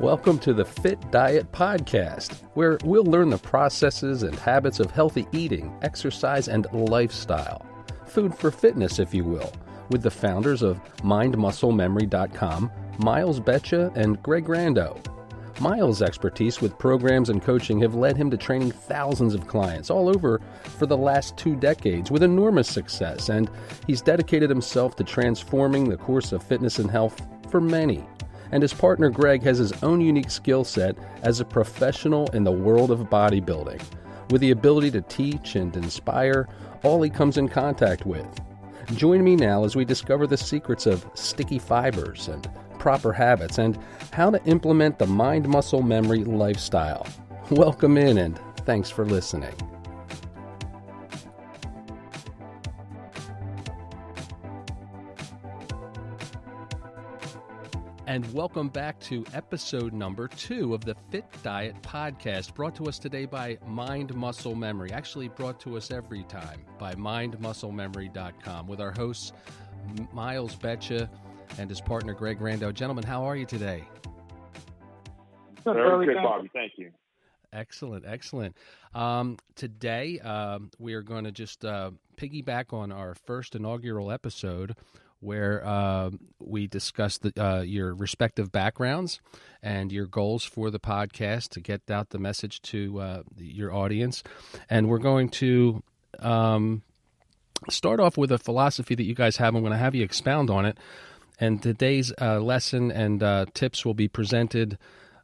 Welcome to the Fit Diet Podcast, where we'll learn the processes and habits of healthy eating, exercise, and lifestyle. Food for fitness, if you will, with the founders of MindMuscleMemory.com, Miles Beccia and Greg Rando. Miles' expertise with programs and coaching have led him to training thousands of clients all over for the last 2 decades with enormous success, and he's dedicated himself to transforming the course of fitness and health for many. And his partner Greg has his own unique skill set as a professional in the world of bodybuilding, with the ability to teach and inspire all he comes in contact with. Join me now as we discover the secrets of sticky fibers and proper habits and how to implement the mind-muscle memory lifestyle. Welcome in and thanks for listening. And welcome back to episode number 2 of the Fit Diet Podcast, brought to us today by Mind Muscle Memory. Actually brought to us every time by MindMuscleMemory.com with our hosts Miles Beccia and his partner Greg Rando. Gentlemen, how are you today? Very good, Bobby. Thank you. Excellent. Today we are going to just piggyback on our first inaugural episode where we discussed your respective backgrounds and your goals for the podcast to get out the message to your audience. And we're going to start off with a philosophy that you guys have. I'm going to have you expound on it. And today's lesson and tips will be presented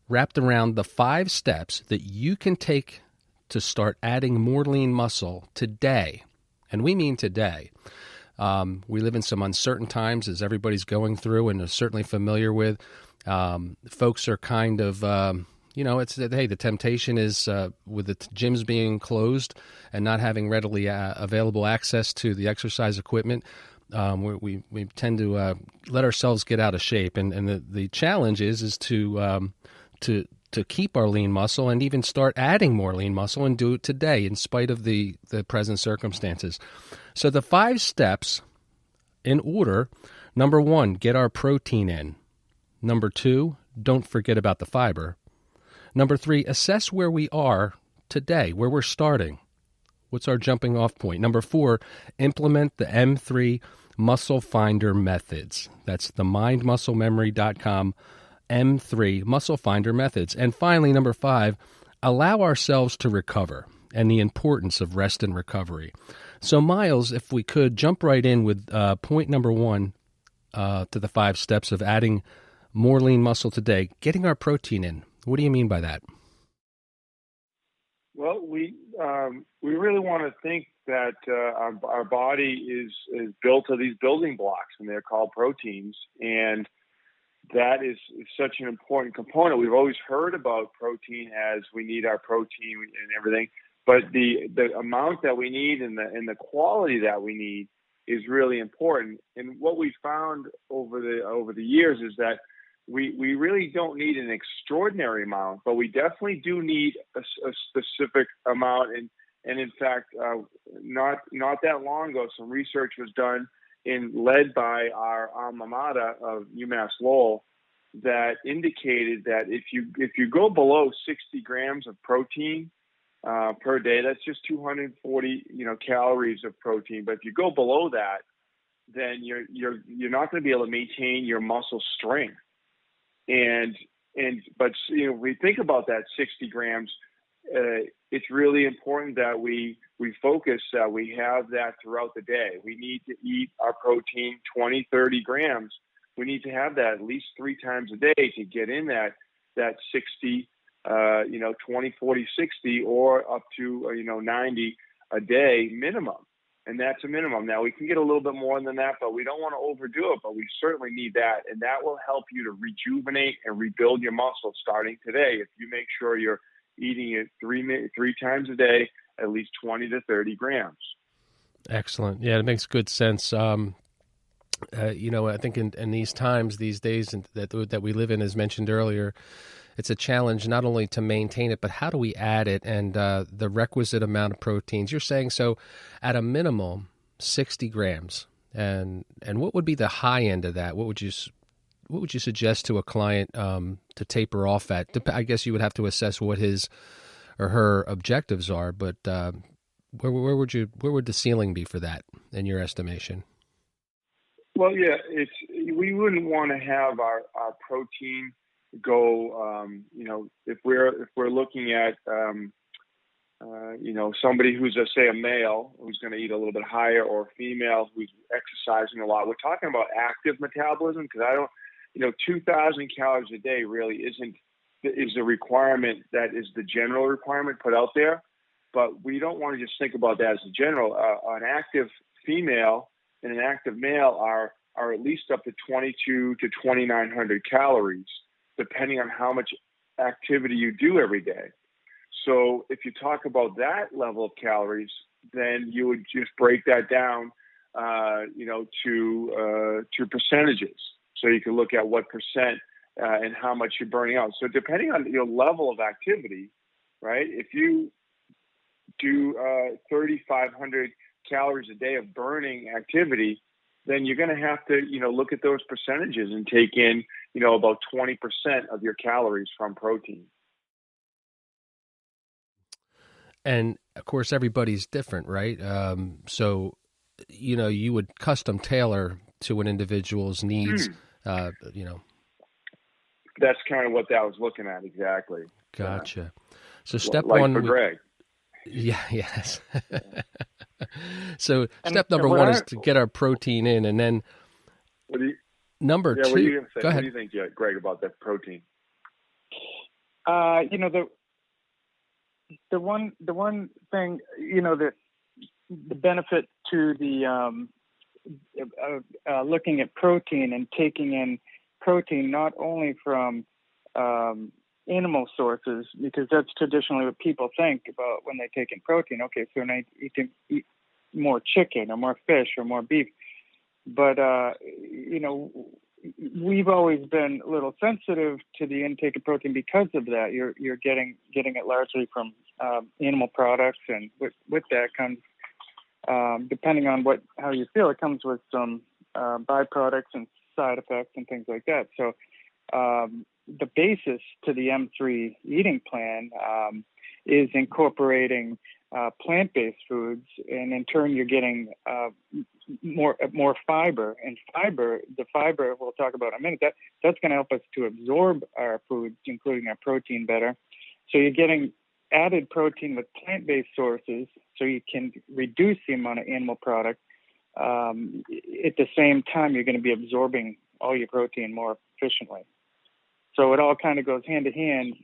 wrapped around the 5 steps that you can take to start adding more lean muscle today. And we mean today. We live in some uncertain times, as everybody's going through and is certainly familiar with. Folks are kind of, the temptation is with the gyms being closed and not having readily available access to the exercise equipment. We tend to let ourselves get out of shape, and the challenge is to keep our lean muscle and even start adding more lean muscle and do it today in spite of the present circumstances. So the 5 steps in order: number 1, get our protein in. Number 2, don't forget about the fiber. Number 3, assess where we are today, where we're starting. What's our jumping off point? Number 4, implement the M3 muscle finder methods. That's the MindMuscleMemory.com M3 muscle finder methods. And finally, number 5, allow ourselves to recover and the importance of rest and recovery. So, Miles, if we could jump right in with point number 1 to the 5 steps of adding more lean muscle today, getting our protein in. What do you mean by that? Well, we really want to think that our body is built of these building blocks, and they're called proteins, and that is such an important component. We've always heard about protein as we need our protein and everything, but the amount that we need and the quality that we need is really important. And what we found over the years is that we really don't need an extraordinary amount, but we definitely do need a specific amount. And in fact, not that long ago, some research was done led by our alma mater of UMass Lowell that indicated that if you go below 60 grams of protein per day, that's just 240 calories of protein. But if you go below that, then you're not going to be able to maintain your muscle strength. But we think about that 60 grams. It's really important that we focus that we have that throughout the day. We need to eat our protein 20, 30 grams. We need to have that at least 3 times a day to get in that 60, 20, 40, 60, or up to 90 a day minimum. And that's a minimum. Now, we can get a little bit more than that, but we don't want to overdo it, but we certainly need that. And that will help you to rejuvenate and rebuild your muscle starting today if you make sure you're eating it 3 times a day, at least 20 to 30 grams. Excellent. Yeah, it makes good sense. I think in these times, these days that we live in, as mentioned earlier, it's a challenge not only to maintain it, but how do we add it and the requisite amount of proteins. You're saying so at a minimum 60 grams. And what would be the high end of that? What would you suggest to a client taper off at? I guess you would have to assess what his or her objectives are, but where would the ceiling be for that in your estimation? Well, yeah, we wouldn't want to have our protein go. If we're looking at somebody who's say a male who's going to eat a little bit higher, or a female who's exercising a lot. We're talking about active metabolism, because 2,000 calories a day really is a requirement that is the general requirement put out there. But we don't want to just think about that as a general. An active female and an active male are at least up to 2,200 to 2,900 calories, depending on how much activity you do every day. So if you talk about that level of calories, then you would just break that down, to percentages. So you can look at what percent and how much you're burning out. So depending on your level of activity, right? If you do 3,500 calories a day of burning activity, then you're going to have to, look at those percentages and take in, about 20% of your calories from protein. And of course, everybody's different, right? So, you would custom tailor to an individual's needs, That's kind of what that was looking at, exactly. Gotcha. So step like one, for Greg. Yeah, yes. So step number one is to get our protein in, and then number two. What do you say? Go ahead. What do you think, Greg, about that protein? The one thing, that the benefit to the looking at protein and taking in protein not only from animal sources, because that's traditionally what people think about when they take in protein. Okay, so I need to eat more chicken or more fish or more beef. But, we've always been a little sensitive to the intake of protein because of that. You're getting it largely from animal products, and with that comes, depending on how you feel, it comes with some byproducts and side effects and things like that. So the basis to the M3 eating plan is incorporating plant-based foods, and in turn you're getting more fiber. And the fiber we'll talk about in a minute, that's going to help us to absorb our foods, including our protein, better. So you're getting added protein with plant-based sources, so you can reduce the amount of animal product. At the same time, you're going to be absorbing all your protein more efficiently. So it all kind of goes hand to hand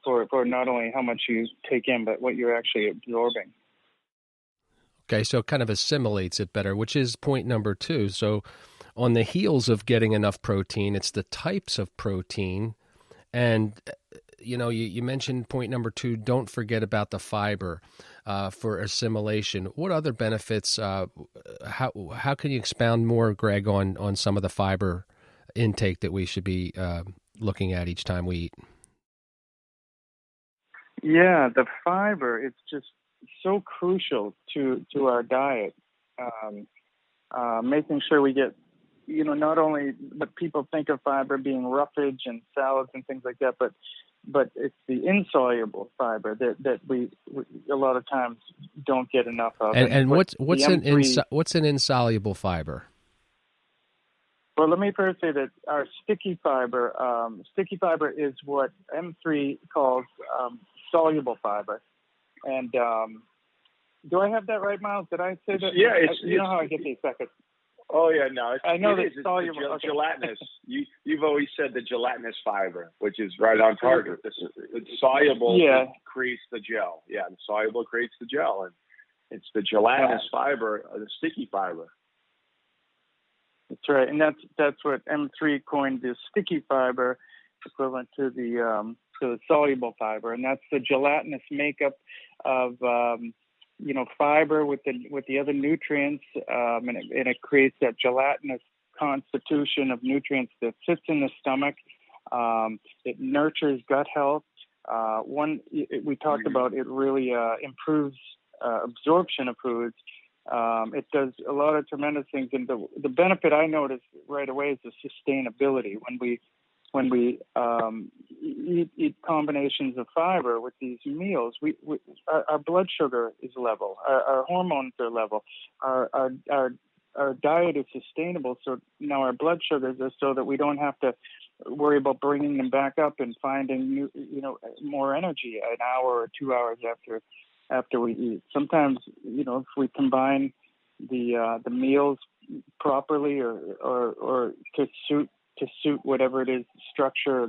for not only how much you take in, but what you're actually absorbing. Okay, so it kind of assimilates it better, which is point number two. So on the heels of getting enough protein, it's the types of protein. And, you mentioned point number two, don't forget about the fiber for assimilation. What other benefits, how can you expound more, Greg, on some of the fiber intake that we should be looking at each time we eat? Yeah, the fiber, it's just so crucial to our diet. Making sure we get, not only what people think of fiber being roughage and salads and things like that, but it's the insoluble fiber that we a lot of times don't get enough of. And what's an insoluble fiber? Well, let me first say that our sticky fiber is what M3 calls soluble fiber. And do I have that right, Miles? Did I say that? Yeah, you know how I get these seconds. Oh yeah, no, I know that it's soluble. Okay. Gelatinous. You've always said the gelatinous fiber, which is right on target. It's soluble. Yeah. It creates the gel. Yeah, the soluble creates the gel, and it's the gelatinous fiber, the sticky fiber. That's right, and that's what M3 coined the sticky fiber, equivalent to the soluble fiber, and that's the gelatinous makeup of fiber with the other nutrients, and it creates that gelatinous constitution of nutrients that sits in the stomach. It nurtures gut health. We talked about it really improves absorption of foods. It does a lot of tremendous things, and the benefit I noticed right away is the sustainability. when we eat combinations of fiber with these meals, our blood sugar is level, our hormones are level, our diet is sustainable. So now our blood sugars are so that we don't have to worry about bringing them back up and finding more energy an hour or 2 hours after we eat. Sometimes, if we combine the meals properly or to suit whatever it is, structure or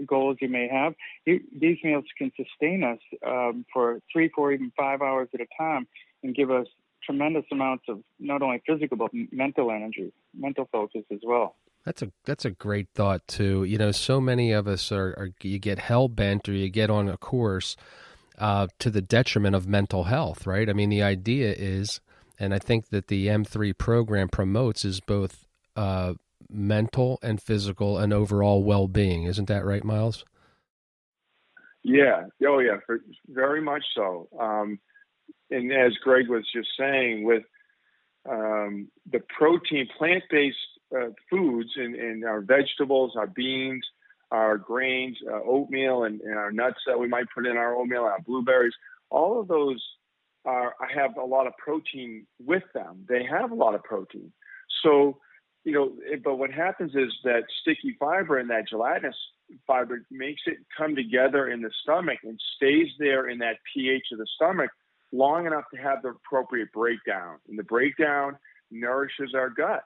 goals you may have, these meals can sustain us for 3, 4, even 5 hours at a time and give us tremendous amounts of not only physical but mental energy, mental focus as well. That's a great thought too. So many of us are you get hell bent or you get on a course to the detriment of mental health, right? I mean, the idea is, and I think that the M3 program promotes, is both mental and physical and overall well-being. Isn't that right, Miles? Yeah. Oh, yeah. Very much so. And as Greg was just saying, with the protein, plant-based foods and our vegetables, our beans, our grains, oatmeal, and our nuts that we might put in our oatmeal, our blueberries, all of those have a lot of protein with them. They have a lot of protein. So, but what happens is that sticky fiber and that gelatinous fiber makes it come together in the stomach and stays there in that pH of the stomach long enough to have the appropriate breakdown. And the breakdown nourishes our gut.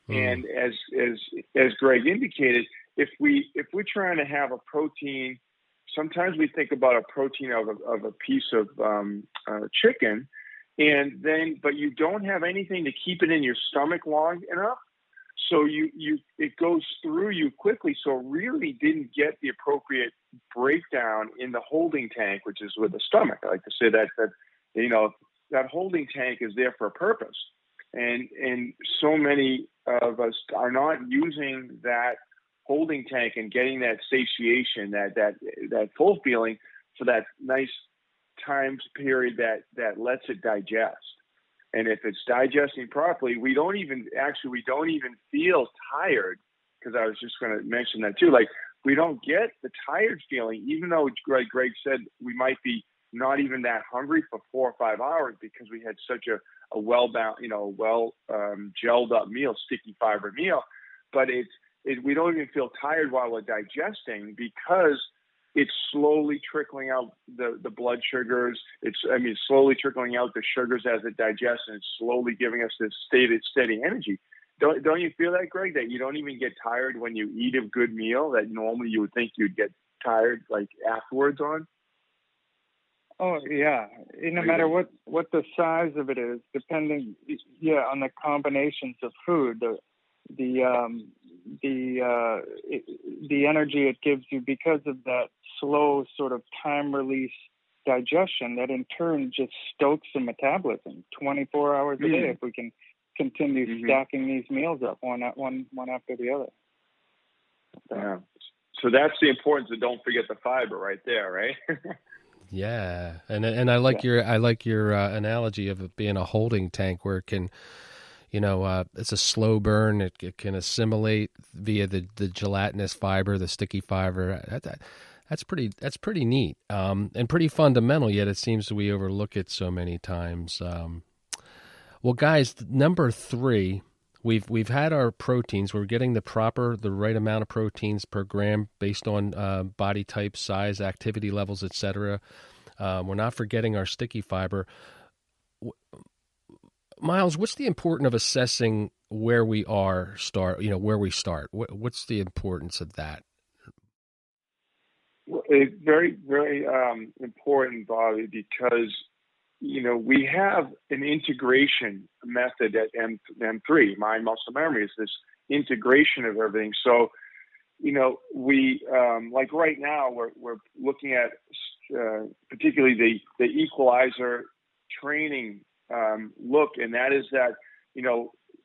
And as Greg indicated, if we're trying to have a protein, sometimes we think about a protein of a piece of chicken, but you don't have anything to keep it in your stomach long enough, so it goes through you quickly. So it really didn't get the appropriate breakdown in the holding tank, which is with the stomach. I like to say that holding tank is there for a purpose, and so many of us are not using that holding tank and getting that satiation, that full feeling for that nice time period that lets it digest. And if it's digesting properly, we don't even feel tired, because I was just going to mention that too. Like, we don't get the tired feeling, even though Greg said we might be not even that hungry for 4 or 5 hours because we had such a gelled up meal, sticky fiber meal. But we don't even feel tired while we're digesting, because it's slowly trickling out the blood sugars. It's slowly trickling out the sugars as it digests, and it's slowly giving us this steady energy. Don't you feel that, Greg, that you don't even get tired when you eat a good meal that normally you would think you'd get tired like afterwards on? Oh yeah, no matter what the size of it is, depending on the combinations of food, the energy it gives you because of that slow sort of time release digestion that in turn just stokes the metabolism 24 hours a day if we can continue stacking these meals up one after the other. Yeah. So that's the importance of don't forget the fiber right there, right? Yeah, and I like your analogy of it being a holding tank where it can, it's a slow burn. It can assimilate via the gelatinous fiber, the sticky fiber. That's pretty neat and pretty fundamental. Yet it seems that we overlook it so many times. Well, guys, number 3. We've had our proteins. We're getting the right amount of proteins per gram based on body type, size, activity levels, etc. We're not forgetting our sticky fiber. Miles, what's the importance of assessing where we start? Where we start. What's the importance of that? Well, it's very, very important, Bobby, because we have an integration method at M3, mind, muscle, memory, is this integration of everything. So, we like right now we're looking at particularly the Equalizer training look, and that is that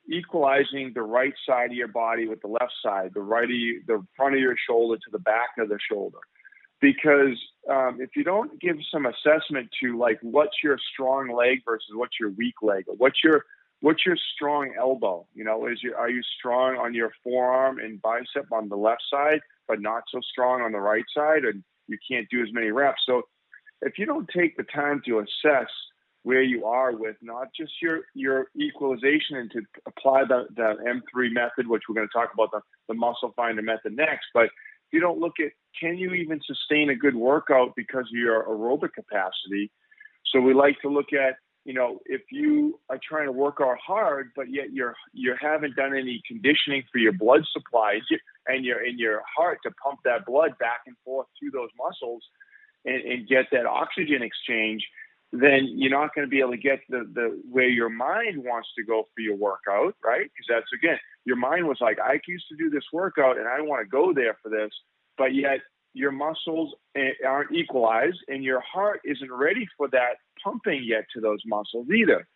equalizing the right side of your body with the left side, the front of your shoulder to the back of the shoulder. Because if you don't give some assessment to like what's your strong leg versus what's your weak leg, or what's your what's your strong elbow? Are you strong on your forearm and bicep on the left side, but not so strong on the right side, and you can't do as many reps? So if you don't take the time to assess where you are with not just your equalization and to apply the M3 method, which we're going to talk about the muscle finder method next, but if you don't look at, can you even sustain a good workout because of your aerobic capacity? So we like to look at, if you are trying to work out hard, but yet you haven't done any conditioning for your blood supply and your heart to pump that blood back and forth to those muscles and get that oxygen exchange, then you're not going to be able to get the where your mind wants to go for your workout, right? Because that's, again, your mind was like, I used to do this workout and I want to go there for this, but yet your muscles aren't equalized and your heart isn't ready for that pumping yet to those muscles either.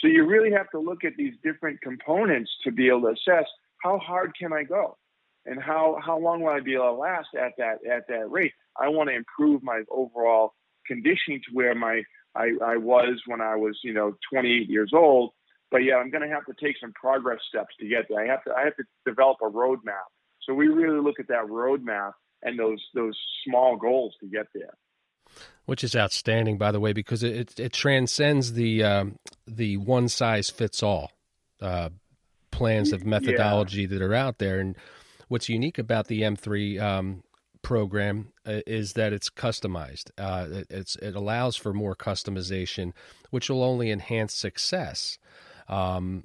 So you really have to look at these different components to be able to assess how hard can I go and how long will I be able to last at that rate. I want to improve my overall conditioning to where I was when I was 28 years old, but yeah, I'm going to have to take some progress steps to get there. I have to develop a roadmap. So we really look at that roadmap and those small goals to get there. Which is outstanding, by the way, because it transcends the one size fits all plans of methodology that are out there. And what's unique about the M3 program is that it's customized. It allows for more customization, which will only enhance success. And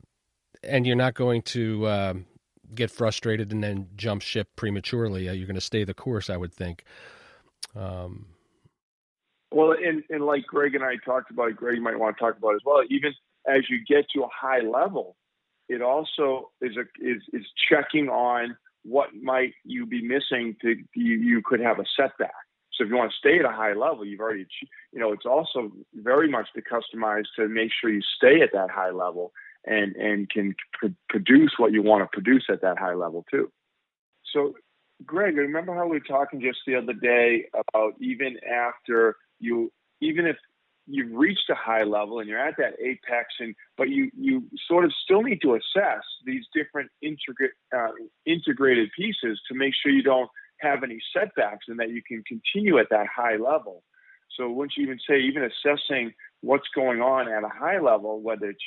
you're not going to get frustrated and then jump ship prematurely. You're going to stay the course, I would think. Well, and like Greg and I talked about, Greg, you might want to talk about as well. Even as you get to a high level, it also is checking on what might you be missing to you could have a setback. So if you want to stay at a high level, you've already, it's also very much customized to make sure you stay at that high level and can produce what you want to produce at that high level too. So, Greg, remember how we were talking just the other day about even if you've reached a high level and you're at that apex, but you sort of still need to assess these different integrated pieces to make sure you don't have any setbacks and that you can continue at that high level. So wouldn't you even say, even assessing what's going on at a high level, whether it's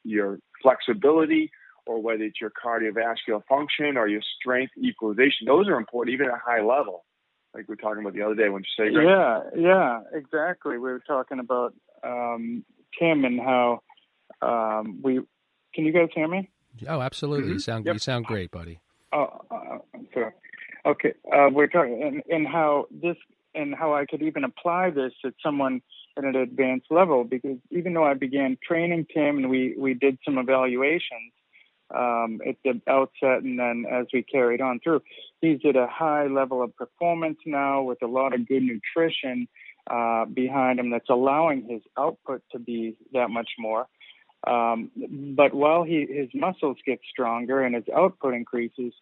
your flexibility or whether it's your cardiovascular function or your strength equalization, those are important even at a high level. Like we were talking about the other day when you say, Greg? Yeah, exactly. We were talking about Tim and how can you guys hear me? Oh, absolutely. Mm-hmm. You sound great, buddy. Oh, sorry. Okay. We're talking and how I could even apply this at someone at an advanced level, because even though I began training Tim and we did some evaluations at the outset, and then as we carried on through, he's at a high level of performance now with a lot of good nutrition behind him that's allowing his output to be that much more. But while his muscles get stronger and his output increases,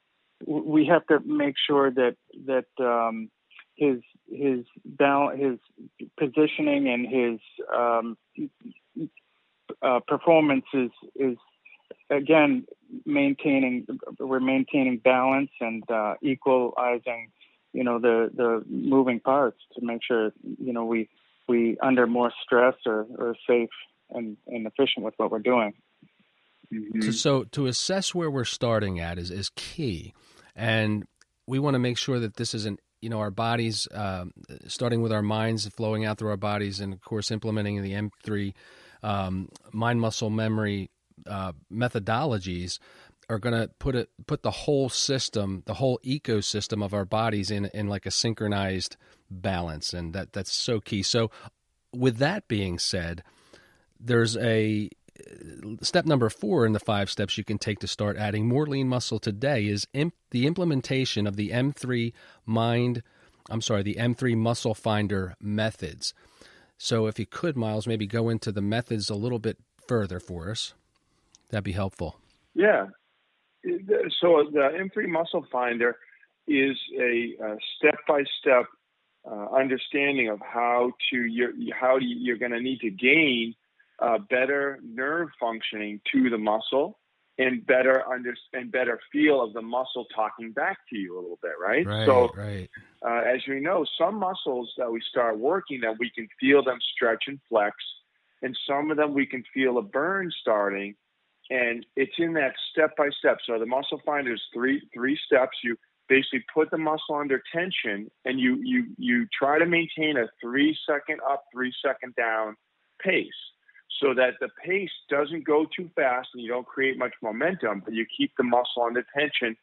we have to make sure that his positioning and his performance is again we're maintaining balance and equalizing the moving parts to make sure we under more stress are safe and efficient with what we're doing. Mm-hmm. So to assess where we're starting at is key, and we want to make sure that this isn't our bodies, starting with our minds flowing out through our bodies, and of course implementing the M3 mind muscle memory methodologies are going to put the whole system, the whole ecosystem of our bodies in like a synchronized balance, and that's so key. So with that being said, there's a step number 4 in the 5 steps you can take to start adding more lean muscle today is the implementation of the M3 muscle finder methods. So if you could, Miles, maybe go into the methods a little bit further for us. That'd be helpful. Yeah. So the M3 muscle finder is a step-by-step understanding of how you're going to need to gain better nerve functioning to the muscle and better feel of the muscle talking back to you a little bit, right? Right. As you know, some muscles that we start working, that we can feel them stretch and flex, and some of them we can feel a burn starting, and it's in that step by step. So the muscle finder is three steps. You basically put the muscle under tension, and you try to maintain a 3 second up, 3 second down pace, so that the pace doesn't go too fast and you don't create much momentum, but you keep the muscle under tension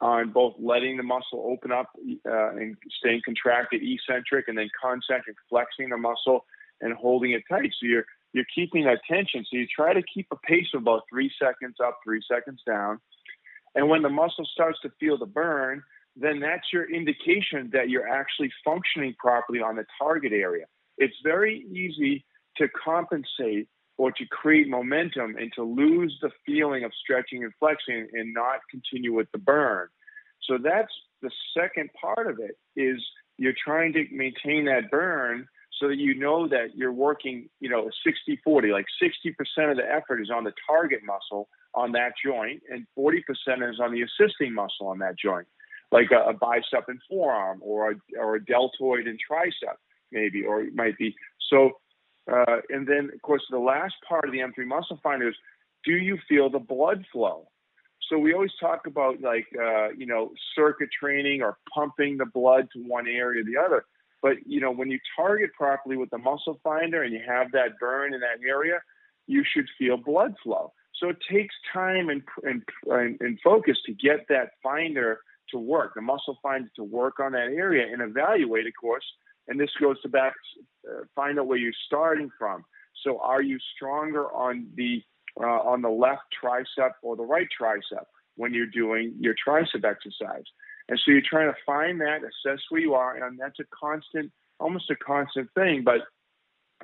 on both letting the muscle open up and staying contracted, eccentric, and then concentric, flexing the muscle and holding it tight. So you're keeping that tension. So you try to keep a pace of about 3 seconds up, 3 seconds down. And when the muscle starts to feel the burn, then that's your indication that you're actually functioning properly on the target area. It's very easy to compensate or to create momentum and to lose the feeling of stretching and flexing and not continue with the burn. So that's the second part of it, is you're trying to maintain that burn so that you know that you're working, 60-40, like 60% of the effort is on the target muscle on that joint and 40% is on the assisting muscle on that joint, like a bicep and forearm or a deltoid and tricep maybe, or it might be. So, and then, of course, the last part of the M3 muscle finder is, do you feel the blood flow? So we always talk about circuit training or pumping the blood to one area or the other. But, when you target properly with the muscle finder and you have that burn in that area, you should feel blood flow. So it takes time and focus to get that finder to work, the muscle finder to work on that area and evaluate, of course. And this goes to back, find out where you're starting from. So are you stronger on the left tricep or the right tricep when you're doing your tricep exercise? And so you're trying to find that, assess where you are, and that's almost a constant thing. But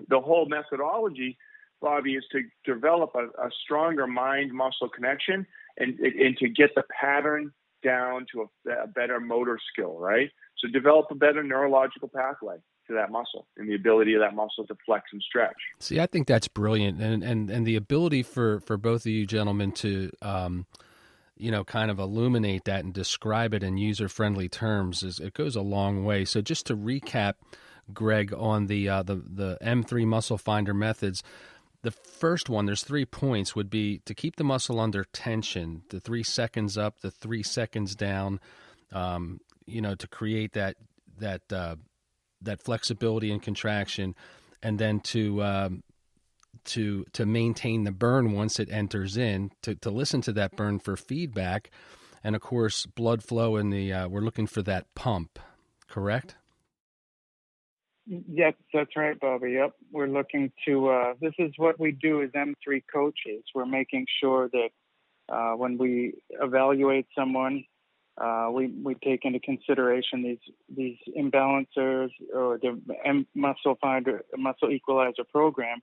the whole methodology, Bobby, is to develop a stronger mind-muscle connection and to get the pattern down to a better motor skill, right? So develop a better neurological pathway to that muscle and the ability of that muscle to flex and stretch. See, I think that's brilliant. And the ability for both of you gentlemen to, kind of illuminate that and describe it in user-friendly terms, it goes a long way. So just to recap, Greg, on the M3 muscle finder methods, the first one, there's 3 points, would be to keep the muscle under tension, the 3 seconds up, the 3 seconds down, to create that flexibility and contraction, and then to maintain the burn once it enters in, to listen to that burn for feedback, and of course blood flow in we're looking for that pump, correct? Yes, that's right, Bobby. Yep. We're looking to, this is what we do as M3 coaches. We're making sure that when we evaluate someone, we take into consideration these imbalancers or the muscle equalizer program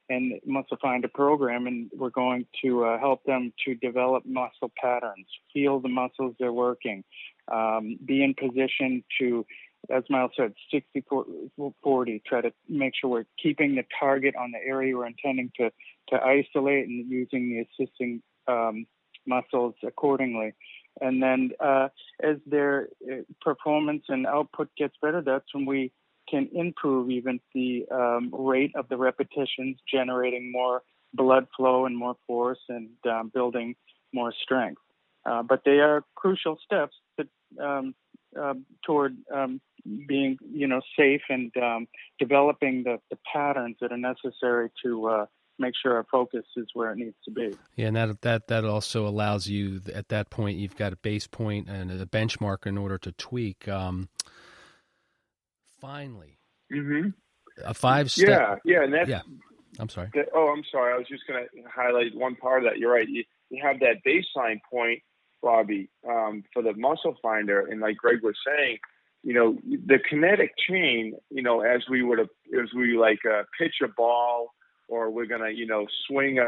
and muscle finder program, and we're going to help them to develop muscle patterns, feel the muscles they're working, be in position to, as Miles said, 60-40, try to make sure we're keeping the target on the area we're intending to isolate and using the assisting muscles accordingly. And then as their performance and output gets better, that's when we can improve even the rate of the repetitions, generating more blood flow and more force and building more strength. But they are crucial steps toward being, safe and developing the patterns that are necessary to make sure our focus is where it needs to be. Yeah, and that also allows you, at that point, you've got a base point and a benchmark in order to tweak. Finally, a 5-step. Yeah, and that's. Yeah, I'm sorry. I'm sorry. I was just going to highlight one part of that. You're right. You have that baseline point, Bobby, for the muscle finder, and like Greg was saying, the kinetic chain, as we pitch a ball, or we're going to, swing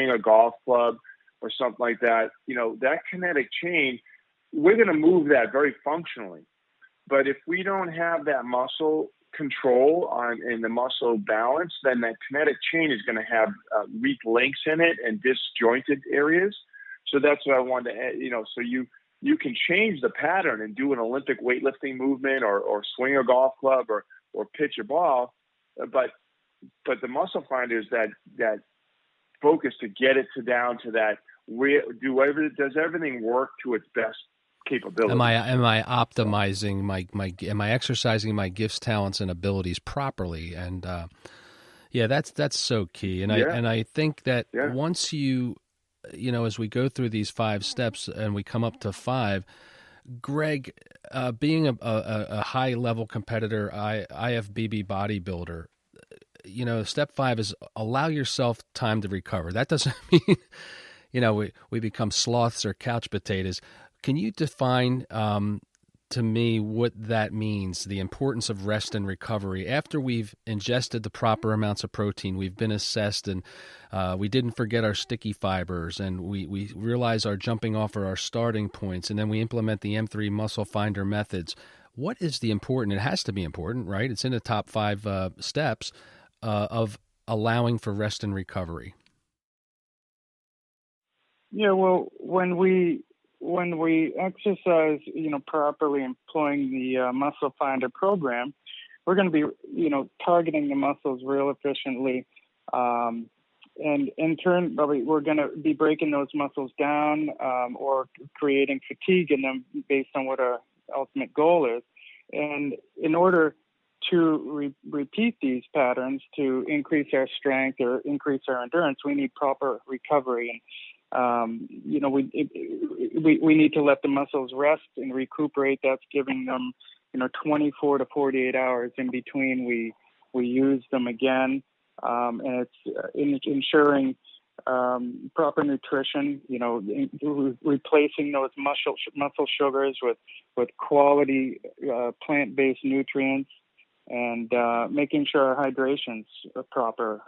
a golf club or something like that, that kinetic chain, we're going to move that very functionally. But if we don't have that muscle control on in the muscle balance, then that kinetic chain is going to have weak links in it and disjointed areas. So that's what I wanted to add, so you can change the pattern and do an Olympic weightlifting movement or swing a golf club or pitch a ball. But the muscle finder is that focus to get it down to that, does everything work to its best capability? Am I optimizing am I exercising my gifts, talents, and abilities properly? And that's so key. And I think that once as we go through these 5 steps and we come up to 5, Greg, being a high level competitor, IFBB bodybuilder, step 5 is allow yourself time to recover. That doesn't mean, we become sloths or couch potatoes. Can you define to me what that means, the importance of rest and recovery? After we've ingested the proper amounts of protein, we've been assessed, and we didn't forget our sticky fibers, and we realize our jumping off or our starting points, and then we implement the M3 muscle finder methods. What is the important? It has to be important, right? It's in the top 5 steps of allowing for rest and recovery. Yeah, well, when we exercise, properly employing the muscle finder program, we're going to be, targeting the muscles real efficiently. And in turn, we're going to be breaking those muscles down or creating fatigue in them based on what our ultimate goal is. And in order to repeat these patterns to increase our strength or increase our endurance, we need proper recovery. And we need to let the muscles rest and recuperate. That's giving them 24 to 48 hours in between we use them again, and it's ensuring proper nutrition, replacing those muscle sugars with quality plant-based nutrients, and making sure our hydration's proper.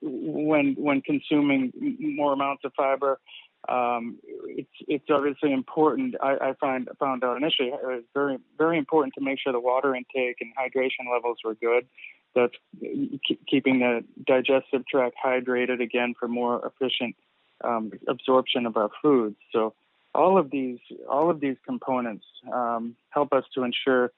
When consuming more amounts of fiber, it's obviously important. I found out initially it was very, very important to make sure the water intake and hydration levels were good. That's keeping the digestive tract hydrated again for more efficient absorption of our foods. So all of these components help us to ensure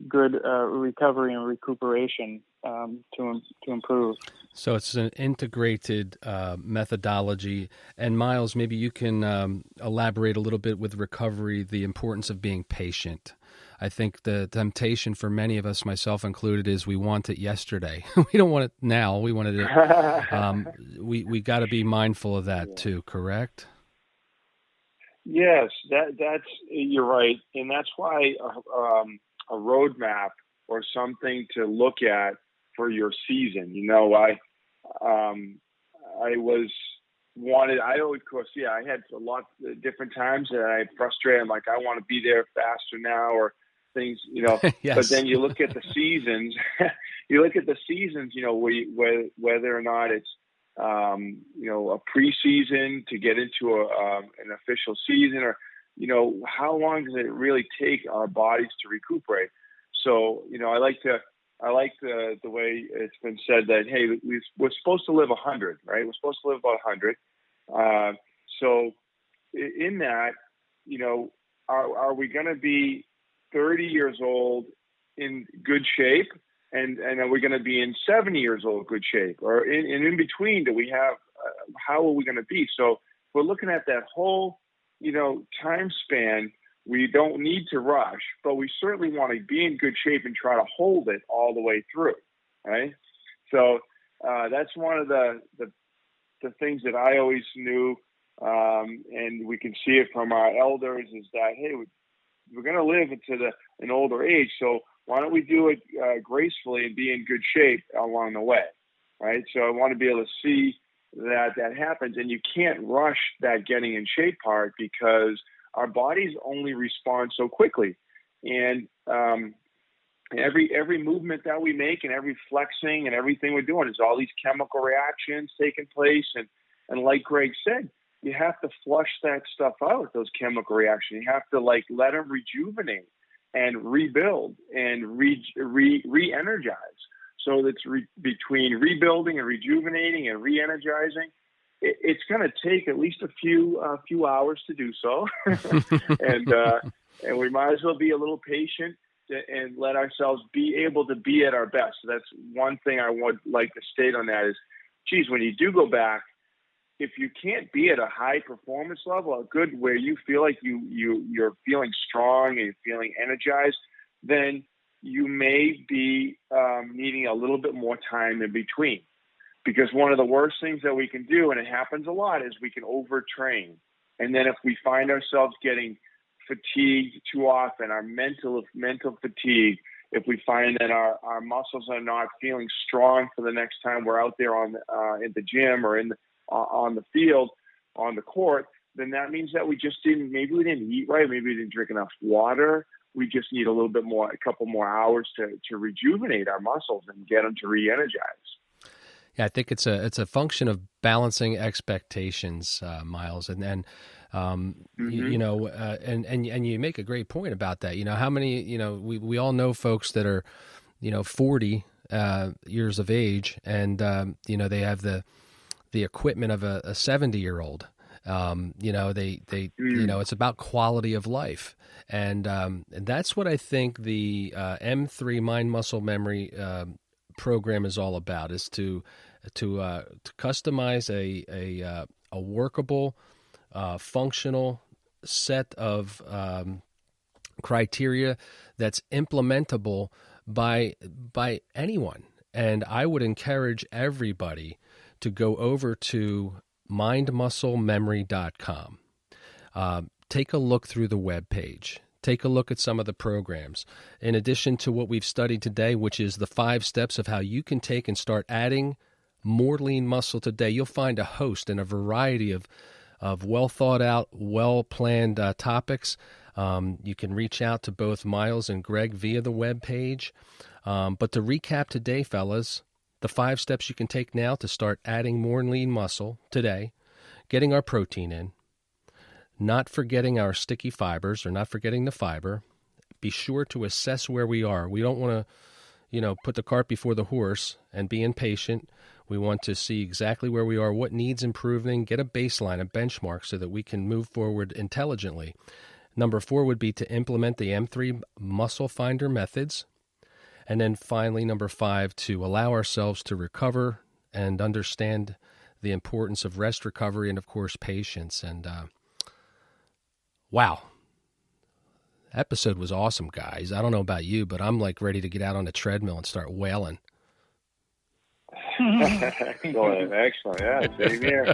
good recovery and recuperation to improve. So it's an integrated methodology. And Miles, maybe you can elaborate a little bit with recovery, the importance of being patient. I think the temptation for many of us, myself included, is we want it yesterday. We don't want it now. We wanted it. We got to be mindful of that too. Correct? Yes, that's you're right, and that's why a roadmap or something to look at for your season. I had a lot of different times that I frustrated. I'm like, I want to be there faster now, or things, Yes. But then you look at the seasons, whether or not it's, a preseason to get into an official season, or, how long does it really take our bodies to recuperate? So, I like the way it's been said that, hey, we're supposed to live 100, right? We're supposed to live about 100. So in that, are we going to be 30 years old in good shape? And are we going to be in 70 years old good shape? Or in between, do we have, how are we going to be? So we're looking at that whole, time span. We don't need to rush, but we certainly want to be in good shape and try to hold it all the way through, right? So that's one of the things that I always knew, and we can see it from our elders, is that, hey, we're going to live into an older age, so why don't we do it gracefully and be in good shape along the way, right? So I want to be able to see that happens, and you can't rush that getting in shape part because our bodies only respond so quickly. And every movement that we make and every flexing and everything we're doing is all these chemical reactions taking place. And like Greg said, you have to flush that stuff out, those chemical reactions. You have to let them rejuvenate. and rebuild and re-energize. So that's between rebuilding and rejuvenating and re-energizing. It's going to take at least a few hours to do so, and we might as well be a little patient and let ourselves be able to be at our best. So that's one thing I would like to state on that is, geez, when you do go back, if you can't be at a high performance level, a good where you feel like you're feeling strong and you're feeling energized, then you may be needing a little bit more time in between. Because one of the worst things that we can do, and it happens a lot, is we can overtrain. And then if we find ourselves getting fatigued too often, our mental fatigue, if we find that our muscles are not feeling strong for the next time we're out there in the gym or on the field, on the court, then that means that we didn't eat right, maybe we didn't drink enough water. We just need a couple more hours to rejuvenate our muscles and get them to re-energize. Yeah, I think it's a function of balancing expectations, Miles, and and you make a great point about that. How many we all know folks that are 40 years of age, and they have the equipment of a 70-year-old. It's about quality of life, and that's what I think the M3 Mind Muscle Memory program is all about, is to customize a workable, functional set of criteria that's implementable by anyone. And I would encourage everybody to go over to mindmusclememory.com. Take a look through the webpage. Take a look at some of the programs. In addition to what we've studied today, which is the 5 steps of how you can take and start adding more lean muscle today, you'll find a host and a variety of well thought out, well planned topics. You can reach out to both Miles and Greg via the webpage. But to recap today, fellas, the 5 steps you can take now to start adding more lean muscle today: getting our protein in, not forgetting our sticky fibers or not forgetting the fiber. Be sure to assess where we are. We don't want to, put the cart before the horse and be impatient. We want to see exactly where we are, what needs improving, get a baseline, a benchmark so that we can move forward intelligently. Number 4 would be to implement the M3 Muscle Finder methods. And then finally, number 5, to allow ourselves to recover and understand the importance of rest, recovery, and, of course, patience. And wow. Episode was awesome, guys. I don't know about you, but I'm ready to get out on the treadmill and start wailing. Excellent. Yeah, same here.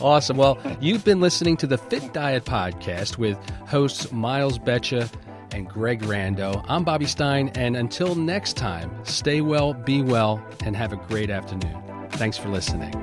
Awesome. Well, you've been listening to the Fit Diet Podcast with hosts Miles Beccia and Greg Rando. I'm Bobby Stein, and until next time, stay well, be well, and have a great afternoon. Thanks for listening.